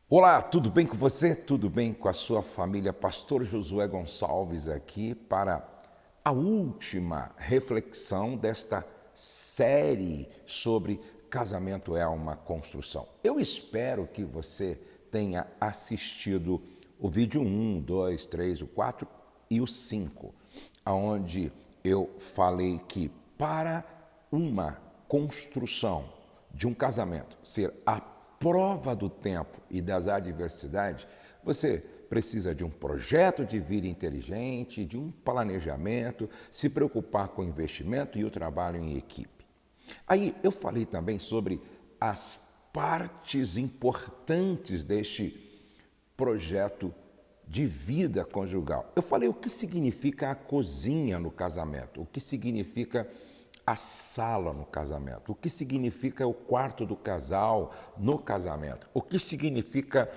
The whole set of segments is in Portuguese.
Olá, tudo bem com você? Tudo bem com a sua família? Pastor Josué Gonçalves aqui para a última reflexão desta série sobre casamento é uma construção. Eu espero que você tenha assistido o vídeo 1, 2, 3, o 4 e o 5, onde eu falei que para uma construção de um casamento ser a prova do tempo e das adversidades, você precisa de um projeto de vida inteligente, de um planejamento, se preocupar com o investimento e o trabalho em equipe. Aí eu falei também sobre as partes importantes deste projeto de vida conjugal. Eu falei o que significa a cozinha no casamento, o que significa a sala no casamento, o que significa o quarto do casal no casamento, o que significa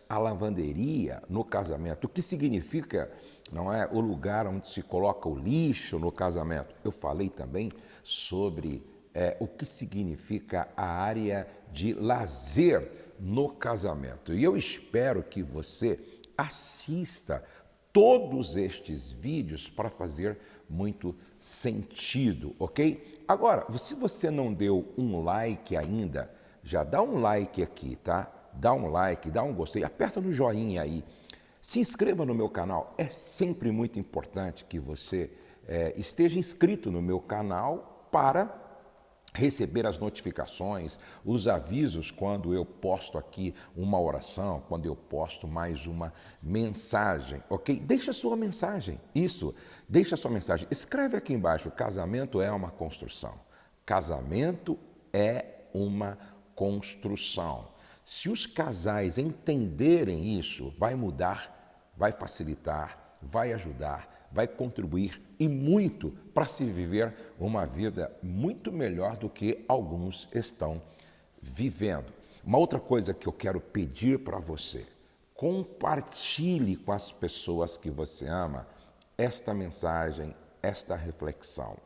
a lavanderia no casamento, o que significa, não é, o lugar onde se coloca o lixo no casamento. Eu falei também sobre o que significa a área de lazer no casamento. E eu espero que você assista todos estes vídeos para fazer muito sentido, ok? Agora, se você não deu um like ainda, já dá um like aqui, tá? Dá um like, dá um gostei, aperta no joinha aí. Se inscreva no meu canal, é sempre muito importante que você esteja inscrito no meu canal para receber as notificações, os avisos quando eu posto aqui uma oração, quando eu posto mais uma mensagem, ok? Deixa sua mensagem, isso, deixa sua mensagem. Escreve aqui embaixo, casamento é uma construção. Casamento é uma construção. Se os casais entenderem isso, vai mudar, vai facilitar, vai ajudar, vai contribuir e muito para se viver uma vida muito melhor do que alguns estão vivendo. Uma outra coisa que eu quero pedir para você, compartilhe com as pessoas que você ama esta mensagem, esta reflexão.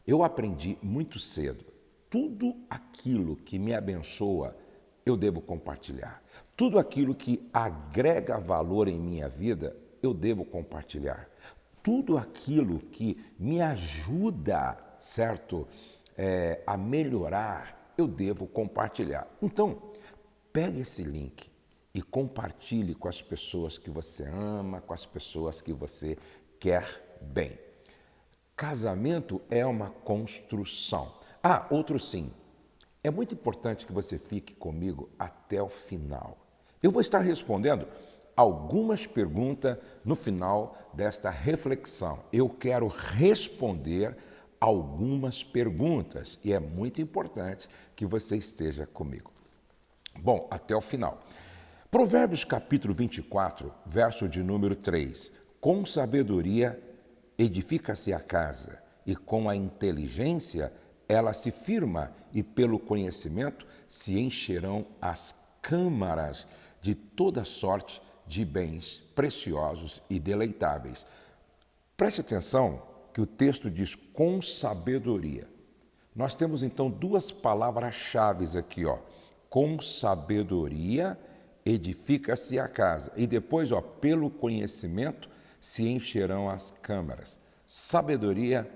Eu aprendi muito cedo, tudo aquilo que me abençoa, eu devo compartilhar. Tudo aquilo que agrega valor em minha vida, eu devo compartilhar. Tudo aquilo que me ajuda, certo, a melhorar, eu devo compartilhar. Então, pegue esse link e compartilhe com as pessoas que você ama, com as pessoas que você quer bem. Casamento é uma construção. Ah, outro sim. É muito importante que você fique comigo até o final. Eu vou estar respondendo algumas perguntas no final desta reflexão. Eu quero responder algumas perguntas e é muito importante que você esteja comigo. Bom, até o final. Provérbios capítulo 24, verso de número 3. Com sabedoria edifica-se a casa, e com a inteligência ela se firma, e pelo conhecimento se encherão as câmaras de toda sorte de bens preciosos e deleitáveis. Preste atenção que o texto diz com sabedoria. Nós temos então duas palavras-chave aqui, ó. Com sabedoria edifica-se a casa. E depois, ó, pelo conhecimento se encherão as câmaras. Sabedoria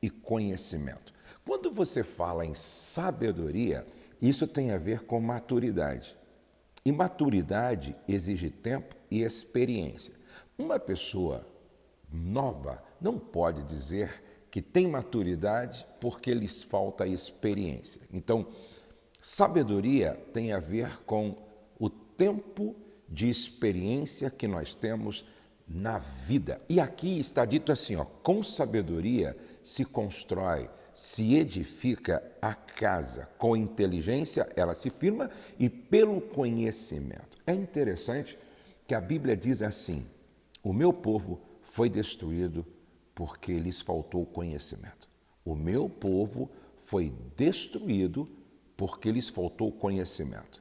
e conhecimento. Quando você fala em sabedoria, isso tem a ver com maturidade. E maturidade exige tempo e experiência. Uma pessoa nova não pode dizer que tem maturidade porque lhes falta experiência. Então, sabedoria tem a ver com o tempo de experiência que nós temos na vida. E aqui está dito assim, ó, com sabedoria se constrói, se edifica a casa. Com inteligência ela se firma e pelo conhecimento. É interessante que a Bíblia diz assim, o meu povo foi destruído porque lhes faltou conhecimento. O meu povo foi destruído porque lhes faltou conhecimento.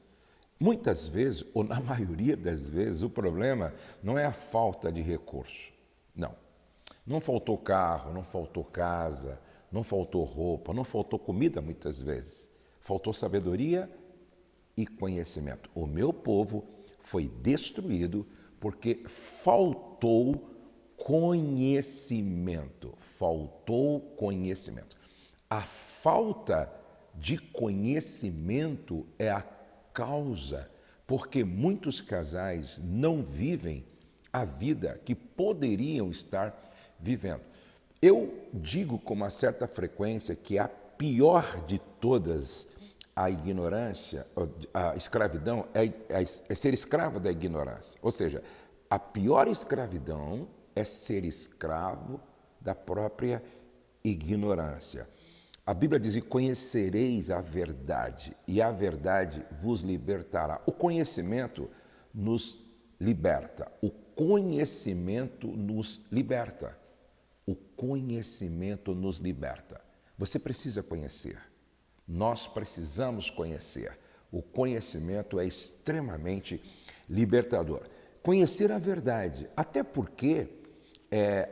Muitas vezes, ou na maioria das vezes, o problema não é a falta de recurso. Não. Não faltou carro, não faltou casa, não faltou roupa, não faltou comida muitas vezes. Faltou sabedoria e conhecimento. O meu povo foi destruído porque faltou conhecimento. Faltou conhecimento. A falta de conhecimento é a causa porque muitos casais não vivem a vida que poderiam estar vivendo. Eu digo com uma certa frequência que a pior de todas, a ignorância, a escravidão, é ser escravo da ignorância. Ou seja, a pior escravidão é ser escravo da própria ignorância. A Bíblia diz: e conhecereis a verdade, e a verdade vos libertará. O conhecimento nos liberta. O conhecimento nos liberta. O conhecimento nos liberta. Você precisa conhecer. Nós precisamos conhecer. O conhecimento é extremamente libertador. Conhecer a verdade, até porque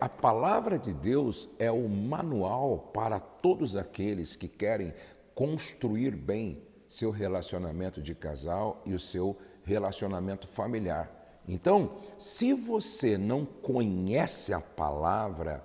a palavra de Deus é o manual para todos aqueles que querem construir bem seu relacionamento de casal e o seu relacionamento familiar. Então, se você não conhece a palavra,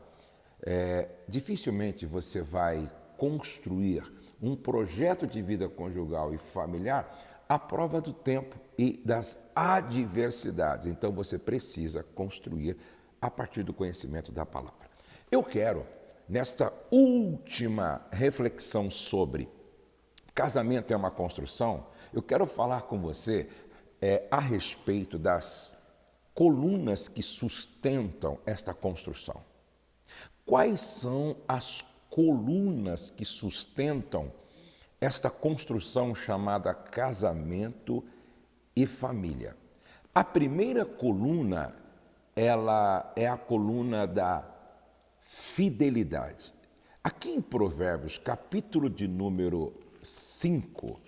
dificilmente você vai construir um projeto de vida conjugal e familiar à prova do tempo e das adversidades. Então, você precisa construir a partir do conhecimento da palavra. Eu quero, nesta última reflexão sobre casamento é uma construção, eu quero falar com você a respeito das colunas que sustentam esta construção. Quais são as colunas que sustentam esta construção chamada casamento e família? A primeira coluna, ela é a coluna da fidelidade. Aqui em Provérbios, capítulo de número 5,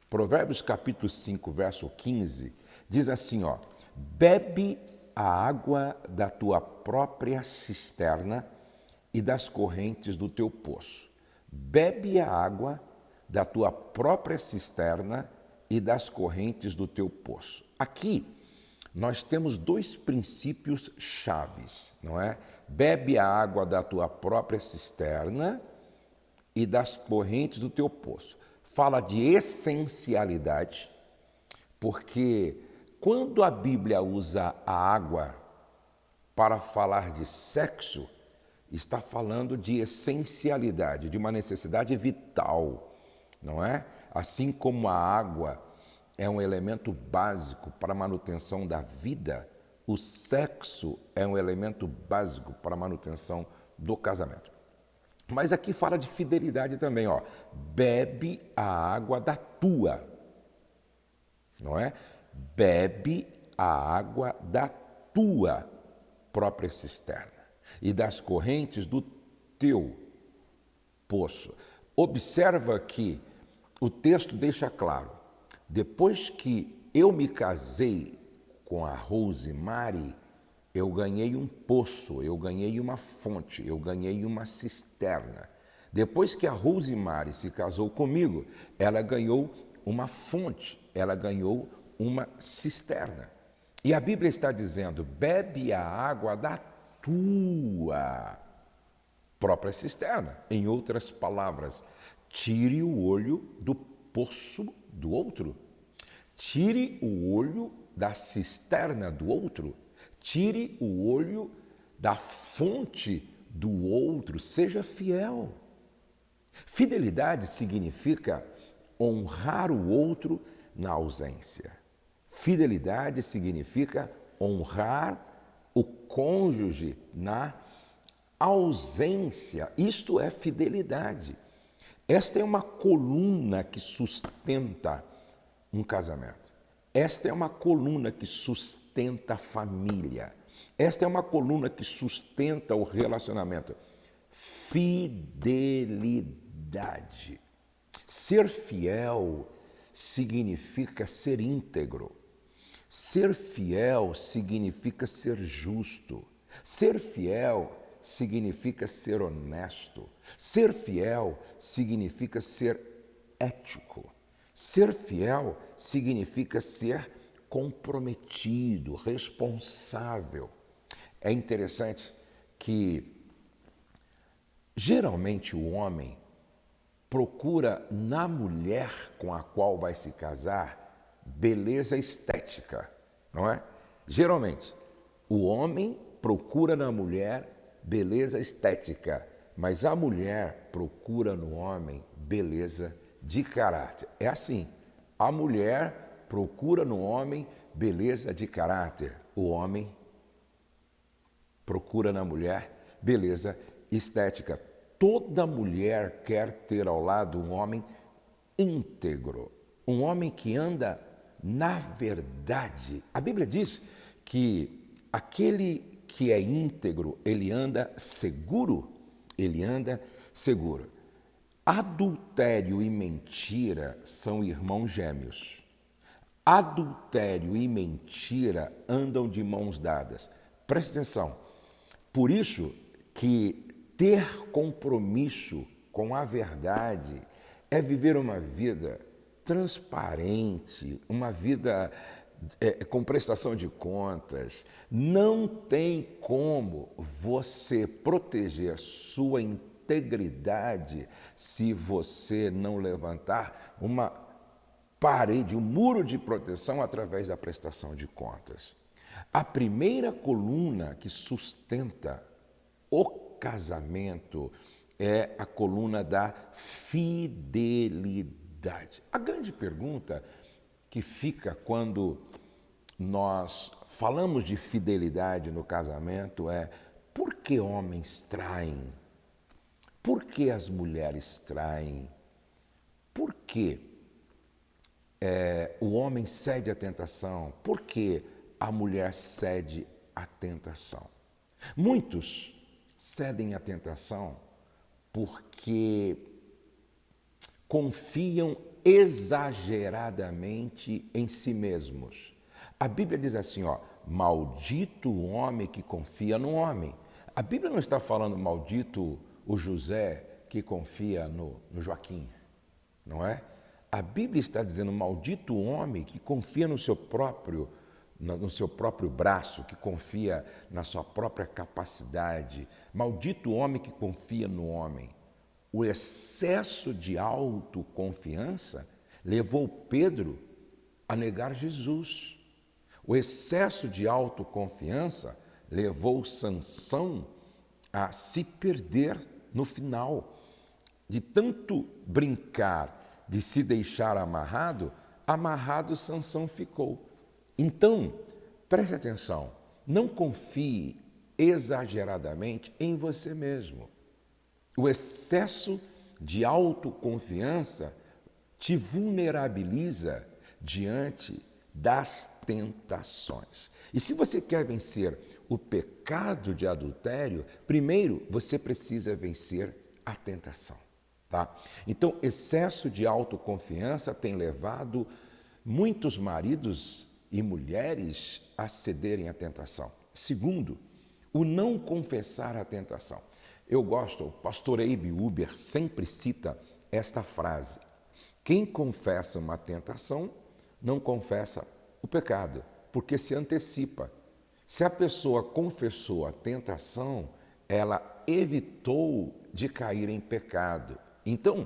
Provérbios capítulo 5, verso 15, diz assim, ó: bebe a água da tua própria cisterna e das correntes do teu poço. Bebe a água da tua própria cisterna e das correntes do teu poço. Aqui nós temos dois princípios chaves, não é? Bebe a água da tua própria cisterna e das correntes do teu poço. Fala de essencialidade, porque quando a Bíblia usa a água para falar de sexo, está falando de essencialidade, de uma necessidade vital, não é? Assim como a água é um elemento básico para a manutenção da vida, o sexo é um elemento básico para a manutenção do casamento. Mas aqui fala de fidelidade também, ó. Bebe a água da tua, não é? Bebe a água da tua própria cisterna e das correntes do teu poço. Observa que o texto deixa claro: depois que eu me casei com a Rosemary, eu ganhei um poço, eu ganhei uma fonte, eu ganhei uma cisterna. Depois que a Rosemary se casou comigo, ela ganhou uma fonte, ela ganhou uma cisterna. E a Bíblia está dizendo: bebe a água da tua própria cisterna. Em outras palavras, tire o olho do poço do outro. Tire o olho da cisterna do outro. Tire o olho da fonte do outro. Seja fiel. Fidelidade significa honrar o outro na ausência. Fidelidade significa honrar o cônjuge na ausência. Isto é fidelidade. Esta é uma coluna que sustenta um casamento. Esta é uma coluna que sustenta a família. Esta é uma coluna que sustenta o relacionamento. Fidelidade. Ser fiel significa ser íntegro. Ser fiel significa ser justo. Ser fiel significa ser honesto. Ser fiel significa ser ético. Ser fiel significa ser comprometido, responsável. É interessante que geralmente o homem procura na mulher com a qual vai se casar beleza estética, não é? Geralmente, o homem procura na mulher beleza estética, mas a mulher procura no homem beleza de caráter. É assim, a mulher procura no homem beleza de caráter, o homem procura na mulher beleza estética. Toda mulher quer ter ao lado um homem íntegro, um homem que anda na verdade. A Bíblia diz que aquele que é íntegro, ele anda seguro, ele anda seguro. Adultério e mentira são irmãos gêmeos. Adultério e mentira andam de mãos dadas. Preste atenção. Por isso que ter compromisso com a verdade é viver uma vida transparente, uma vida com prestação de contas. Não tem como você proteger sua integridade se você não levantar uma parede, um muro de proteção através da prestação de contas. A primeira coluna que sustenta o casamento é a coluna da fidelidade. A grande pergunta que fica quando nós falamos de fidelidade no casamento é: por que homens traem? Por que as mulheres traem? Por que o homem cede à tentação? Por que a mulher cede à tentação? Muitos cedem à tentação porque confiam exageradamente em si mesmos. A Bíblia diz assim, ó, maldito o homem que confia no homem. A Bíblia não está falando maldito o José que confia no Joaquim, não é? A Bíblia está dizendo maldito o homem que confia no seu próprio braço, que confia na sua própria capacidade. Maldito o homem que confia no homem. O excesso de autoconfiança levou Pedro a negar Jesus. O excesso de autoconfiança levou Sansão a se perder no final. De tanto brincar, de se deixar amarrado, Sansão ficou. Então, preste atenção, não confie exageradamente em você mesmo. O excesso de autoconfiança te vulnerabiliza diante das tentações. E se você quer vencer o pecado de adultério, primeiro você precisa vencer a tentação, tá? Então, excesso de autoconfiança tem levado muitos maridos e mulheres a cederem à tentação. Segundo, o não confessar a tentação. Eu gosto, o pastor Abe Uber sempre cita esta frase: quem confessa uma tentação não confessa o pecado, porque se antecipa. Se a pessoa confessou a tentação, ela evitou de cair em pecado. Então,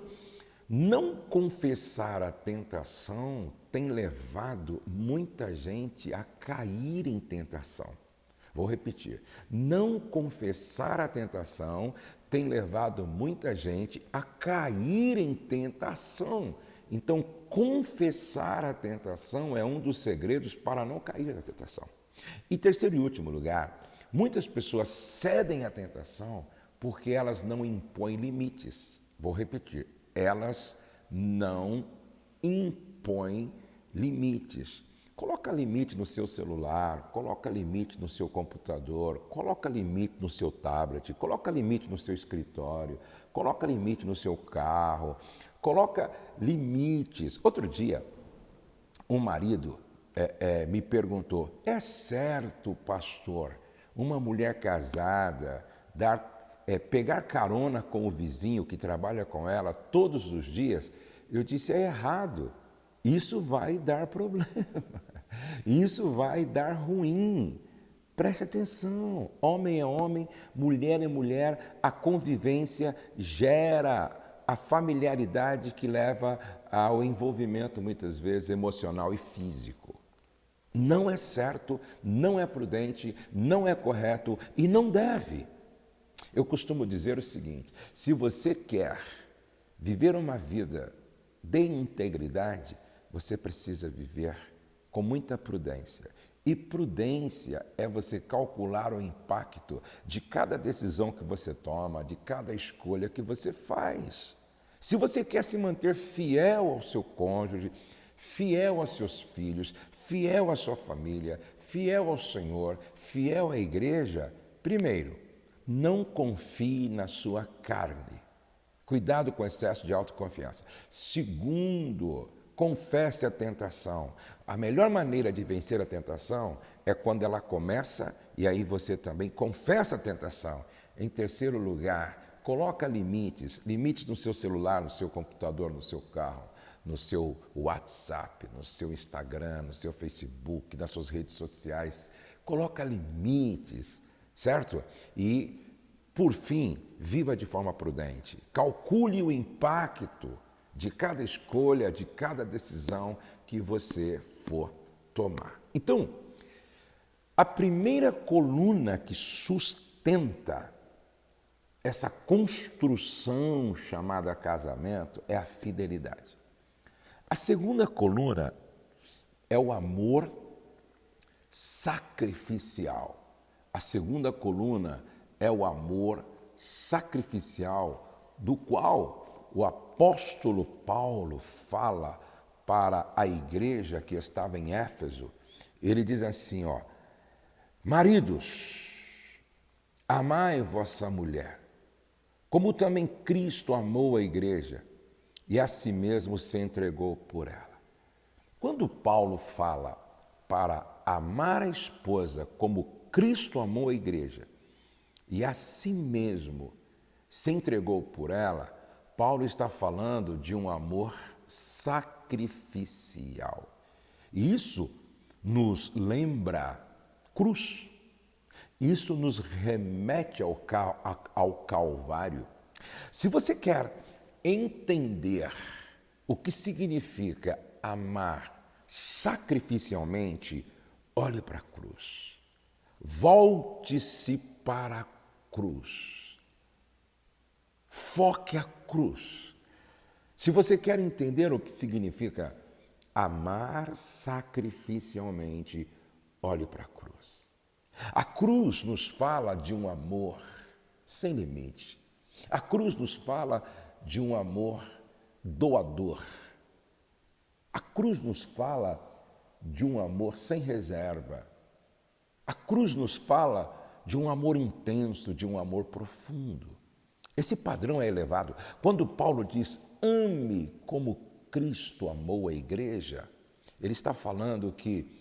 não confessar a tentação tem levado muita gente a cair em tentação. Vou repetir. Não confessar a tentação tem levado muita gente a cair em tentação. Então, confessar a tentação é um dos segredos para não cair na tentação. E terceiro e último lugar, muitas pessoas cedem à tentação porque elas não impõem limites. Vou repetir. Elas não impõem limites. Coloca limite no seu celular, coloca limite no seu computador, coloca limite no seu tablet, coloca limite no seu escritório, coloca limite no seu carro, coloca limites. Outro dia, um marido me perguntou: é certo, pastor, uma mulher casada pegar carona com o vizinho que trabalha com ela todos os dias? Eu disse: é errado. isso vai dar problema, isso vai dar ruim. Preste atenção, homem é homem, mulher é mulher, a convivência gera a familiaridade que leva ao envolvimento, muitas vezes, emocional e físico. Não é certo, não é prudente, não é correto e não deve. Eu costumo dizer o seguinte: se você quer viver uma vida de integridade, você precisa viver com muita prudência. E prudência é você calcular o impacto de cada decisão que você toma, de cada escolha que você faz. Se você quer se manter fiel ao seu cônjuge, fiel aos seus filhos, fiel à sua família, fiel ao Senhor, fiel à igreja, primeiro, não confie na sua carne. Cuidado com o excesso de autoconfiança. Segundo, confesse a tentação. A melhor maneira de vencer a tentação é quando ela começa e aí você também confessa a tentação. Em terceiro lugar, coloca limites no seu celular, no seu computador, no seu carro, no seu WhatsApp, no seu Instagram, no seu Facebook, nas suas redes sociais. Coloca limites, certo? E, por fim, viva de forma prudente. Calcule o impacto de cada escolha, de cada decisão que você for tomar. Então, a primeira coluna que sustenta essa construção chamada casamento é a fidelidade. A segunda coluna é o amor sacrificial. A segunda coluna é o amor sacrificial, do qual o apóstolo Paulo fala para a igreja que estava em Éfeso. Ele diz assim, maridos, amai vossa mulher, como também Cristo amou a igreja e a si mesmo se entregou por ela. Quando Paulo fala para amar a esposa como Cristo amou a igreja e a si mesmo se entregou por ela, Paulo está falando de um amor sacrificial. E isso nos lembra cruz. Isso nos remete ao Calvário. Se você quer entender o que significa amar sacrificialmente, olhe para a cruz. Volte-se para a cruz. Foque a cruz. Se você quer entender o que significa amar sacrificialmente, olhe para a cruz. A cruz nos fala de um amor sem limite. A cruz nos fala de um amor doador. A cruz nos fala de um amor sem reserva. A cruz nos fala de um amor intenso, de um amor profundo. Esse padrão é elevado. Quando Paulo diz, ame como Cristo amou a igreja, ele está falando que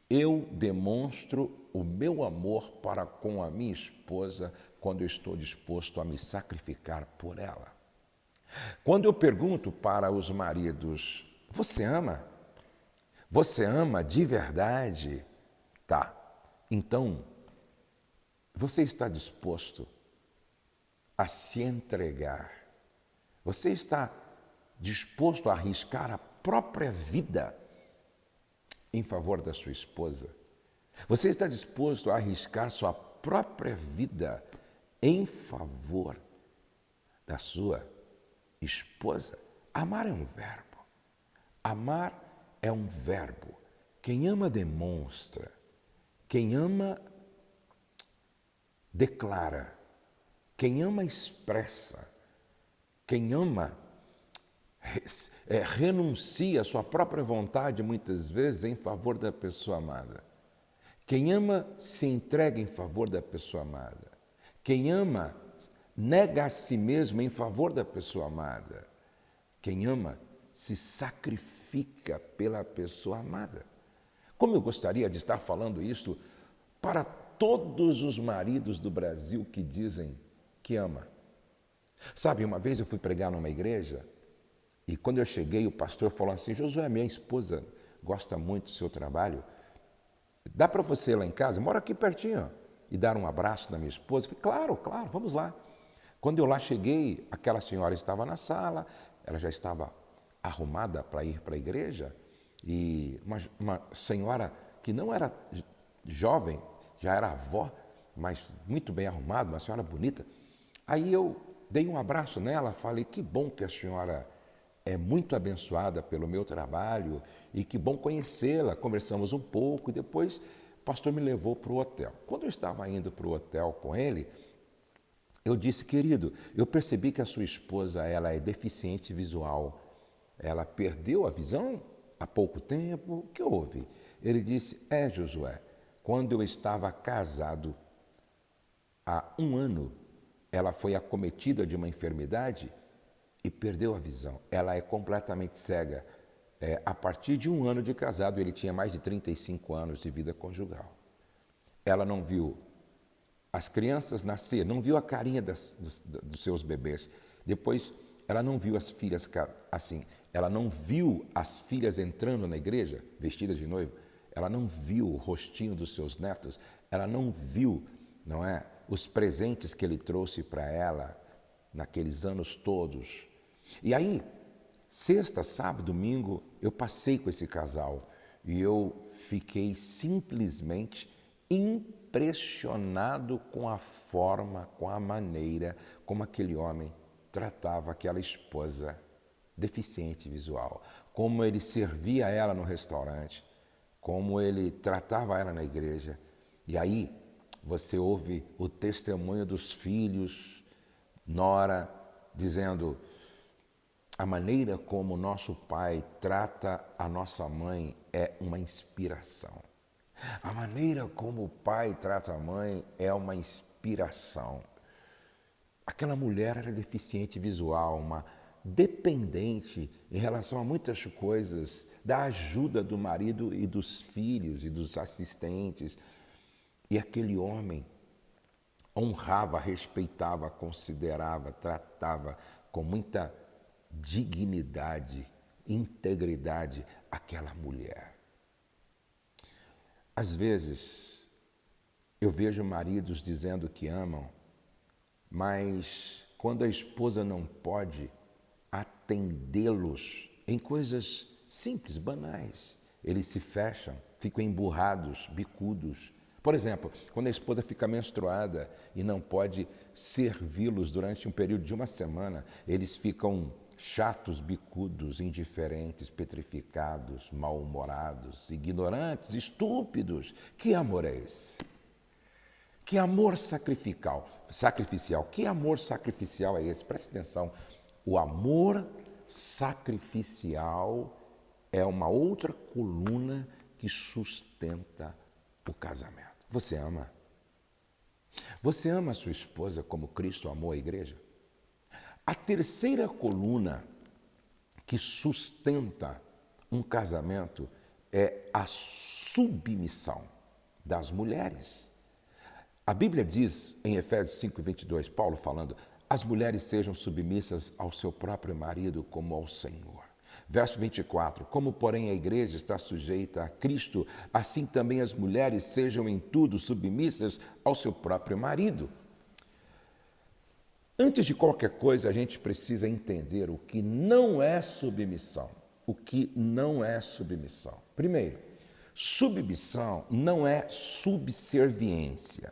eu demonstro o meu amor para com a minha esposa quando eu estou disposto a me sacrificar por ela. Quando eu pergunto para os maridos, você ama? Você ama de verdade? Tá. Então, você está disposto a se entregar? Você está disposto a arriscar a própria vida em favor da sua esposa? Você está disposto a arriscar sua própria vida em favor da sua esposa? Amar é um verbo. Amar é um verbo. Quem ama demonstra. Quem ama declara. Quem ama expressa. Quem ama renuncia a sua própria vontade, muitas vezes, em favor da pessoa amada. Quem ama se entrega em favor da pessoa amada. Quem ama nega a si mesmo em favor da pessoa amada. Quem ama se sacrifica pela pessoa amada. Como eu gostaria de estar falando isso para todos os maridos do Brasil que dizem que ama. Sabe, uma vez eu fui pregar numa igreja E quando eu cheguei, o pastor falou assim: Josué, minha esposa gosta muito do seu trabalho. Dá para você ir lá em casa? Mora aqui pertinho. Ó, e dar um abraço na minha esposa? Eu falei, claro, claro, vamos lá. Quando eu lá cheguei, aquela senhora estava na sala, ela já estava arrumada para ir para a igreja, e uma senhora que não era jovem, já era avó, mas muito bem arrumada, uma senhora bonita. Aí eu dei um abraço nela, falei, que bom que a senhora é muito abençoada pelo meu trabalho e que bom conhecê-la. Conversamos um pouco e depois o pastor me levou para o hotel. Quando eu estava indo para o hotel com ele, eu disse, querido, eu percebi que a sua esposa ela é deficiente visual. Ela perdeu a visão há pouco tempo. O que houve? Ele disse, Josué, quando eu estava casado há 1 ano, ela foi acometida de uma enfermidade e perdeu a visão. Ela é completamente cega. A partir de 1 ano de casado, ele tinha mais de 35 anos de vida conjugal. Ela não viu as crianças nascer, não viu a carinha dos seus bebês. Depois, ela não viu as filhas assim. Ela não viu as filhas entrando na igreja, vestidas de noivo. Ela não viu o rostinho dos seus netos. Ela não viu, não é, os presentes que ele trouxe para ela naqueles anos todos. E aí, sexta, sábado, domingo, eu passei com esse casal e eu fiquei simplesmente impressionado com a forma, com a maneira como aquele homem tratava aquela esposa deficiente visual, como ele servia ela no restaurante, como ele tratava ela na igreja. E aí você ouve o testemunho dos filhos, nora, dizendo: a maneira como nosso pai trata a nossa mãe é uma inspiração. A maneira como o pai trata a mãe é uma inspiração. Aquela mulher era deficiente visual, uma dependente em relação a muitas coisas, da ajuda do marido e dos filhos e dos assistentes. E aquele homem honrava, respeitava, considerava, tratava com muita dignidade, integridade aquela mulher. Às vezes, eu vejo maridos dizendo que amam, mas quando a esposa não pode atendê-los em coisas simples, banais, eles se fecham, ficam emburrados, bicudos. Por exemplo, quando a esposa fica menstruada e não pode servi-los durante um período de 1 semana, eles ficam chatos, bicudos, indiferentes, petrificados, mal-humorados, ignorantes, estúpidos. Que amor é esse? Que amor sacrificial? Que amor sacrificial é esse? Preste atenção. O amor sacrificial é uma outra coluna que sustenta o casamento. Você ama? Você ama a sua esposa como Cristo amou a igreja? A terceira coluna que sustenta um casamento é a submissão das mulheres. A Bíblia diz em Efésios 5:22, Paulo falando, as mulheres sejam submissas ao seu próprio marido como ao Senhor. Verso 24, como porém a igreja está sujeita a Cristo, assim também as mulheres sejam em tudo submissas ao seu próprio marido. Antes de qualquer coisa, a gente precisa entender o que não é submissão. O que não é submissão. Primeiro, submissão não é subserviência.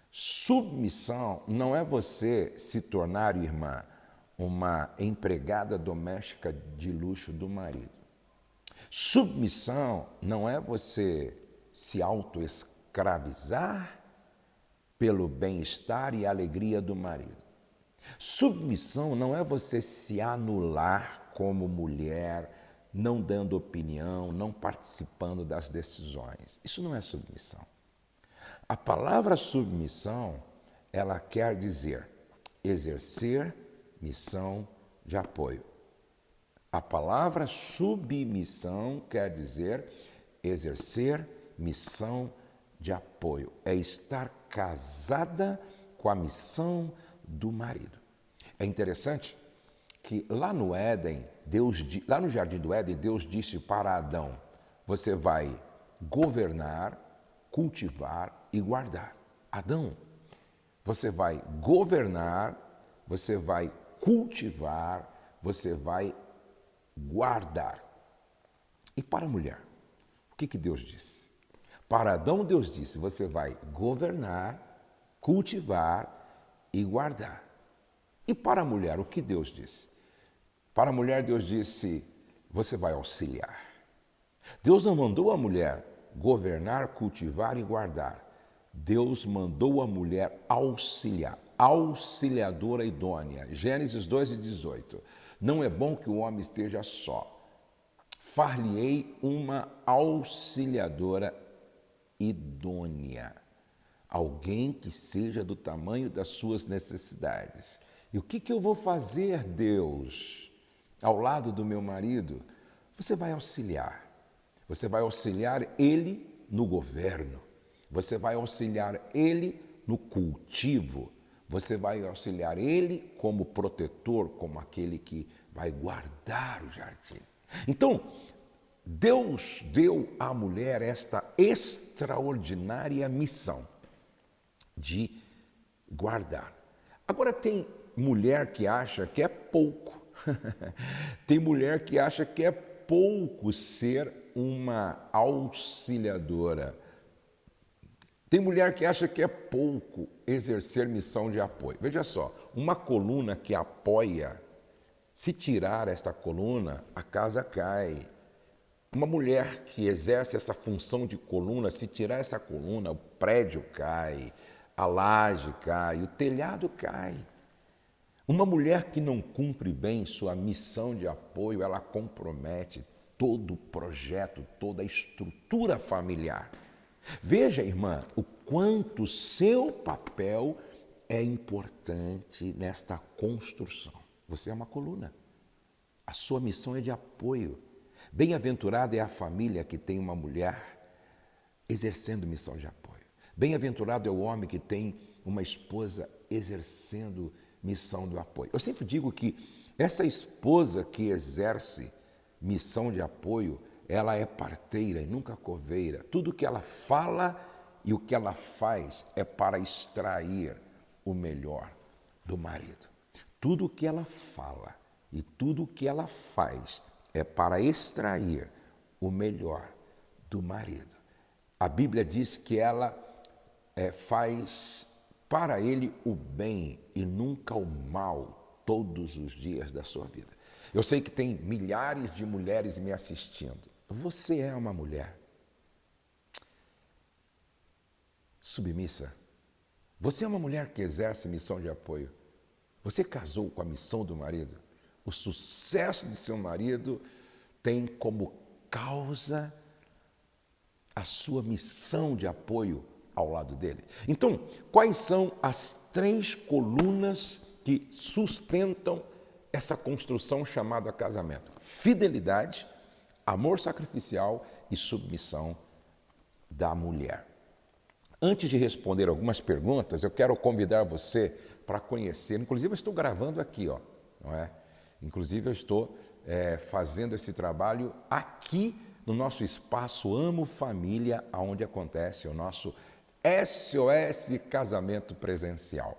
Submissão não é você se tornar, irmã, uma empregada doméstica de luxo do marido. Submissão não é você se autoescravizar pelo bem-estar e alegria do marido. Submissão não é você se anular como mulher, não dando opinião, não participando das decisões. Isso não é submissão. A palavra submissão, ela quer dizer exercer missão de apoio. A palavra submissão quer dizer exercer missão de apoio. É estar casada com a missão do marido. É interessante que lá no Éden, lá no Jardim do Éden, Deus disse para Adão: você vai governar, cultivar e guardar. Adão, você vai governar, você vai cultivar, você vai guardar. E para a mulher, o que Deus disse? Para Adão, Deus disse: você vai governar, cultivar e guardar. E para a mulher, o que Deus disse? Para a mulher, Deus disse: você vai auxiliar. Deus não mandou a mulher governar, cultivar e guardar. Deus mandou a mulher auxiliar, auxiliadora idônea. Gênesis 2:18. Não é bom que o homem esteja só. Far-lhe-ei uma auxiliadora idônea. Alguém que seja do tamanho das suas necessidades. E o que eu vou fazer, Deus, ao lado do meu marido? Você vai auxiliar. Você vai auxiliar ele no governo. Você vai auxiliar ele no cultivo. Você vai auxiliar ele como protetor, como aquele que vai guardar o jardim. Então, Deus deu à mulher esta extraordinária missão de guardar. Agora, tem mulher que acha que é pouco. Tem mulher que acha que é pouco ser uma auxiliadora. Tem mulher que acha que é pouco exercer missão de apoio. Veja só, uma coluna que apoia, se tirar esta coluna, a casa cai. Uma mulher que exerce essa função de coluna, se tirar essa coluna, o prédio cai, a laje cai, o telhado cai. Uma mulher que não cumpre bem sua missão de apoio, ela compromete todo o projeto, toda a estrutura familiar. Veja, irmã, o quanto seu papel é importante nesta construção. Você é uma coluna. A sua missão é de apoio. Bem-aventurada é a família que tem uma mulher exercendo missão de apoio. Bem-aventurado é o homem que tem uma esposa exercendo missão de apoio. Eu sempre digo que essa esposa que exerce missão de apoio, ela é parteira e nunca coveira. Tudo que ela fala e o que ela faz é para extrair o melhor do marido. Tudo que ela fala e tudo que ela faz é para extrair o melhor do marido. A Bíblia diz que ela faz para ele o bem e nunca o mal todos os dias da sua vida. Eu sei que tem milhares de mulheres me assistindo. Você é uma mulher submissa. Você é uma mulher que exerce missão de apoio. Você casou com a missão do marido. O sucesso de seu marido tem como causa a sua missão de apoio ao lado dele. Então, quais são as 3 colunas que sustentam essa construção chamada casamento? Fidelidade, amor sacrificial e submissão da mulher. Antes de responder algumas perguntas, eu quero convidar você para conhecer, inclusive eu estou gravando aqui, não é? Inclusive eu estou fazendo esse trabalho aqui no nosso espaço Amo Família, onde acontece o nosso SOS Casamento Presencial.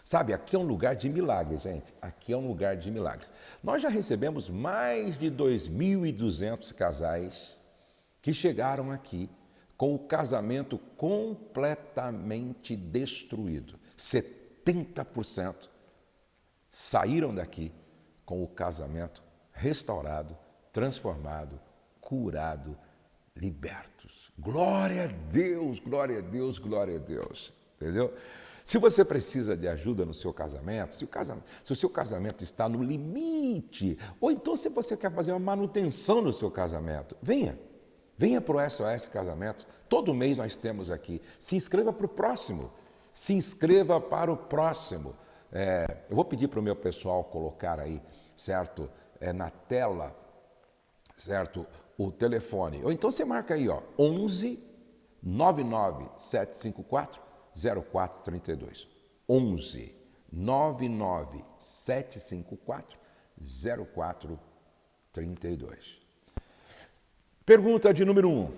Sabe, aqui é um lugar de milagres, gente. Aqui é um lugar de milagres. Nós já recebemos mais de 2.200 casais que chegaram aqui com o casamento completamente destruído. 70% saíram daqui com o casamento restaurado, transformado, curado, libertos. Glória a Deus, glória a Deus, glória a Deus. Entendeu? Se você precisa de ajuda no seu casamento, se o seu casamento está no limite, ou então se você quer fazer uma manutenção no seu casamento, venha para o SOS Casamento. Todo mês nós temos aqui. Se inscreva para o próximo. Se inscreva para o próximo. Eu vou pedir para o meu pessoal colocar aí, certo? Na tela, certo? O telefone. Ou então você marca aí, 11 99 754 0432. 11 99 754 0432. Pergunta de número 1.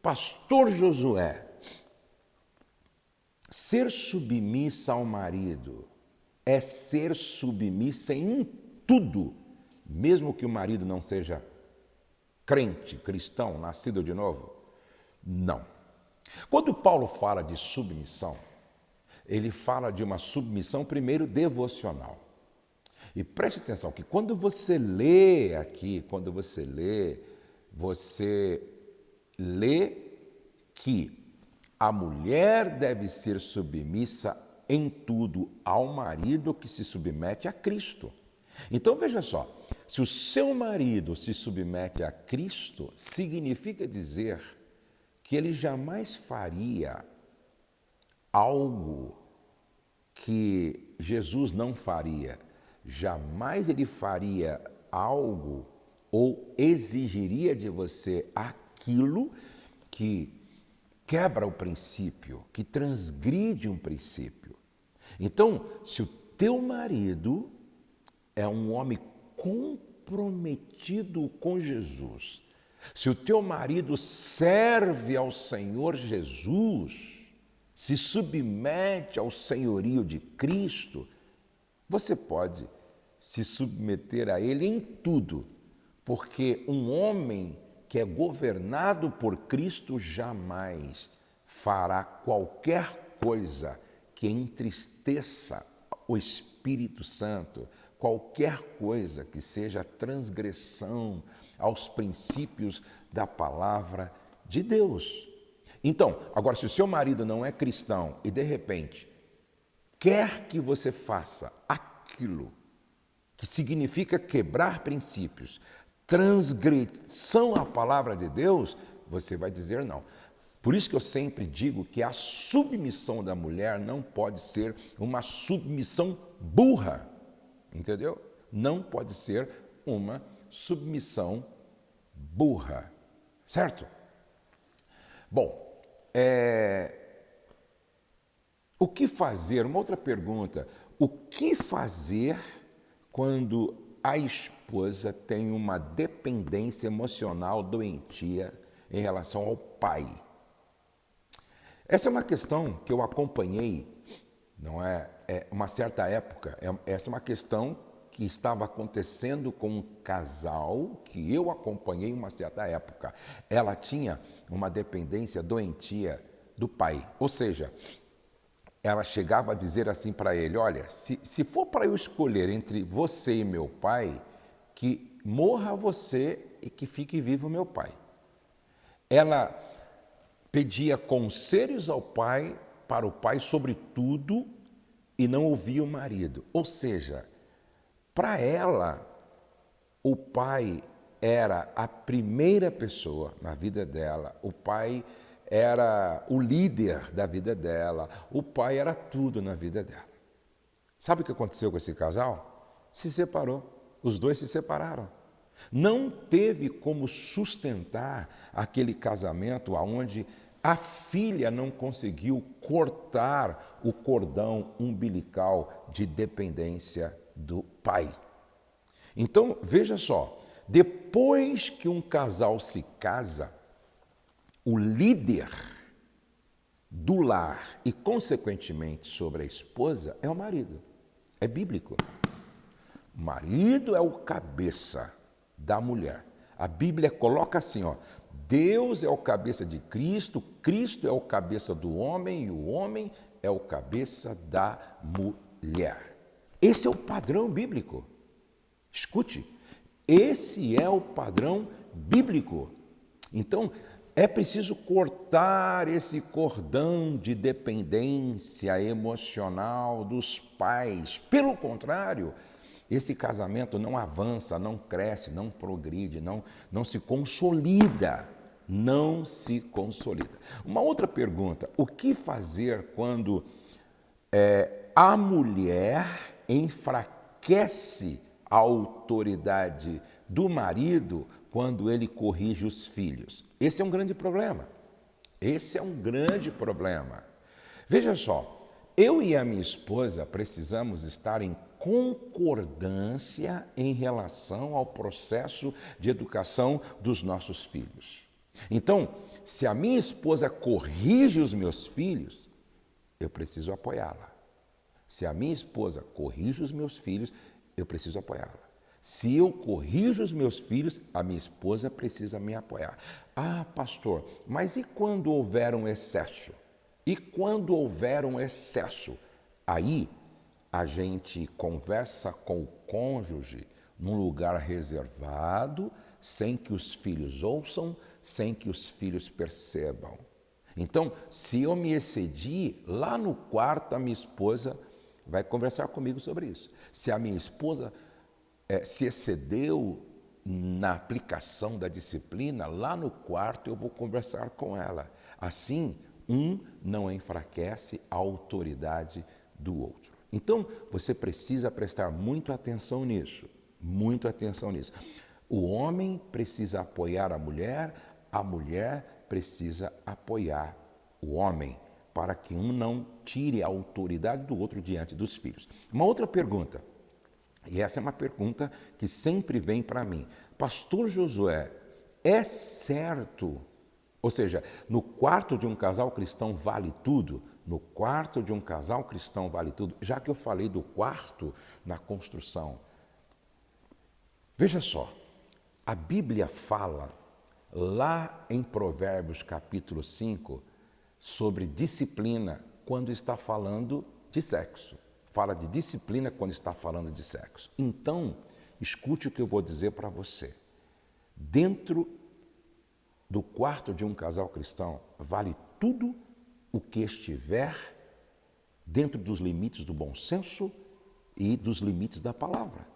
Pastor Josué, ser submissa ao marido é ser submissa em tudo, mesmo que o marido não seja crente, cristão, nascido de novo? Não. Quando Paulo fala de submissão, ele fala de uma submissão, primeiro, devocional. E preste atenção que quando você lê aqui, você lê que a mulher deve ser submissa em tudo ao marido que se submete a Cristo. Então veja só, se o seu marido se submete a Cristo, significa dizer que ele jamais faria algo que Jesus não faria. Jamais ele faria algo ou exigiria de você aquilo que quebra o princípio, que transgride um princípio. Então, se o teu marido é um homem comprometido com Jesus, se o teu marido serve ao Senhor Jesus, se submete ao senhorio de Cristo, você pode se submeter a ele em tudo, porque um homem que é governado por Cristo jamais fará qualquer coisa que entristeça o Espírito Santo, qualquer coisa que seja transgressão aos princípios da palavra de Deus. Então, agora, se o seu marido não é cristão e, de repente, quer que você faça aquilo que significa quebrar princípios, transgressão à palavra de Deus, você vai dizer não. Por isso que eu sempre digo que a submissão da mulher não pode ser uma submissão burra, entendeu? Não pode ser uma submissão burra, certo? Bom, o que fazer? Uma outra pergunta. O que fazer quando a esposa tem uma dependência emocional doentia em relação ao pai? Essa é uma questão que eu acompanhei, não é? Uma certa época. Essa é uma questão que estava acontecendo com um casal que eu acompanhei em uma certa época. Ela tinha uma dependência doentia do pai, ou seja, ela chegava a dizer assim para ele: olha, se for para eu escolher entre você e meu pai, que morra você e que fique vivo meu pai. Ela pedia conselhos ao pai, para o pai sobre tudo, e não ouvia o marido. Ou seja, para ela, o pai era a primeira pessoa na vida dela, o pai era o líder da vida dela, o pai era tudo na vida dela. Sabe o que aconteceu com esse casal? Se separou, os dois se separaram. Não teve como sustentar aquele casamento onde a filha não conseguiu cortar o cordão umbilical de dependência do pai. Então, veja só, depois que um casal se casa, o líder do lar e, consequentemente, sobre a esposa é o marido. É bíblico. O marido é o cabeça da mulher. A Bíblia coloca assim, ó: Deus é o cabeça de Cristo, Cristo é o cabeça do homem e o homem é o cabeça da mulher. Esse é o padrão bíblico. Escute, esse é o padrão bíblico. Então, é preciso cortar esse cordão de dependência emocional dos pais. Pelo contrário, esse casamento não avança, não cresce, não progride, não se consolida. Não se consolida. Uma outra pergunta: o que fazer quando a mulher enfraquece a autoridade do marido quando ele corrige os filhos? Esse é um grande problema. Esse é um grande problema. Veja só, eu e a minha esposa precisamos estar em concordância em relação ao processo de educação dos nossos filhos. Então, se a minha esposa corrige os meus filhos, eu preciso apoiá-la. Se a minha esposa corrige os meus filhos, eu preciso apoiá-la. Se eu corrijo os meus filhos, a minha esposa precisa me apoiar. Ah, pastor, mas e quando houver um excesso? E quando houver um excesso? Aí a gente conversa com o cônjuge num lugar reservado, sem que os filhos ouçam, sem que os filhos percebam. Então, se eu me excedi, lá no quarto a minha esposa vai conversar comigo sobre isso. Se a minha esposa se excedeu na aplicação da disciplina, lá no quarto eu vou conversar com ela. Assim, um não enfraquece a autoridade do outro. Então, você precisa prestar muita atenção nisso, muita atenção nisso. O homem precisa apoiar a mulher precisa apoiar o homem, para que um não tire a autoridade do outro diante dos filhos. Uma outra pergunta, e essa é uma pergunta que sempre vem para mim. Pastor Josué, é certo? Ou seja, no quarto de um casal cristão vale tudo? No quarto de um casal cristão vale tudo? Já que eu falei do quarto na construção, veja só, a Bíblia fala lá em Provérbios capítulo 5 sobre disciplina quando está falando de sexo. Fala de disciplina quando está falando de sexo. Então, escute o que eu vou dizer para você. Dentro do quarto de um casal cristão, vale tudo o que estiver dentro dos limites do bom senso e dos limites da palavra.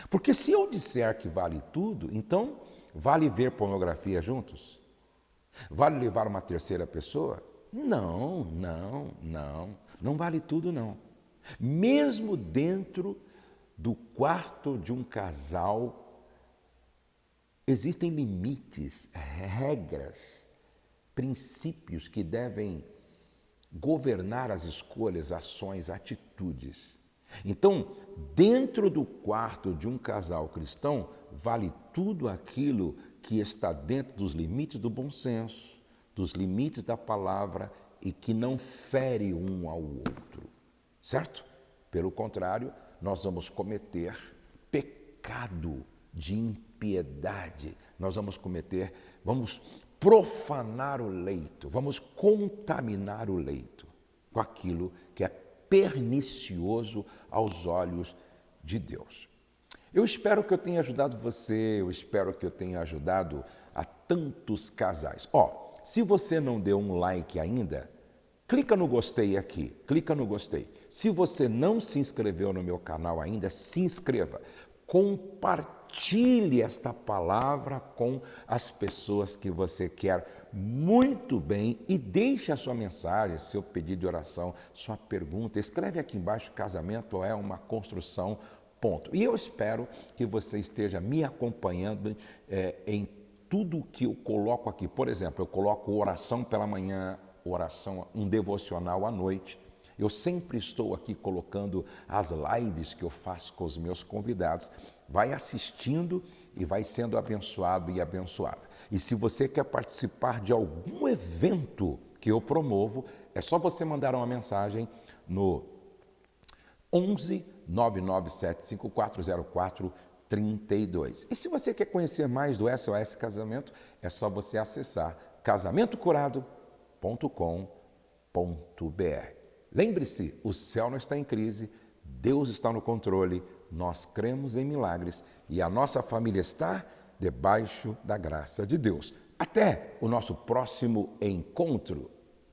Porque se eu disser que vale tudo, então vale ver pornografia juntos? Vale levar uma terceira pessoa? Não vale tudo não. Mesmo dentro do quarto de um casal, existem limites, regras, princípios que devem governar as escolhas, ações, atitudes. Então, dentro do quarto de um casal cristão, vale tudo aquilo que está dentro dos limites do bom senso, dos limites da palavra e que não fere um ao outro, certo? Pelo contrário, nós vamos cometer pecado de impiedade, vamos profanar o leito, vamos contaminar o leito com aquilo que é pernicioso aos olhos de Deus. Eu espero que eu tenha ajudado você, eu espero que eu tenha ajudado a tantos casais. Se você não deu um like ainda, clica no gostei aqui, clica no gostei. Se você não se inscreveu no meu canal ainda, se inscreva. Compartilhe esta palavra com as pessoas que você quer muito bem e deixe a sua mensagem, seu pedido de oração, sua pergunta. Escreve aqui embaixo, casamento é uma construção, ponto. E eu espero que você esteja me acompanhando em tudo que eu coloco aqui. Por exemplo, eu coloco oração pela manhã, oração, um devocional à noite. Eu sempre estou aqui colocando as lives que eu faço com os meus convidados. Vai assistindo e vai sendo abençoado e abençoada. E se você quer participar de algum evento que eu promovo, é só você mandar uma mensagem no 11 9975404 32. E se você quer conhecer mais do SOS Casamento, é só você acessar casamentoCurado.com.br. Lembre-se, o céu não está em crise, Deus está no controle, nós cremos em milagres e a nossa família está debaixo da graça de Deus. Até o nosso próximo encontro.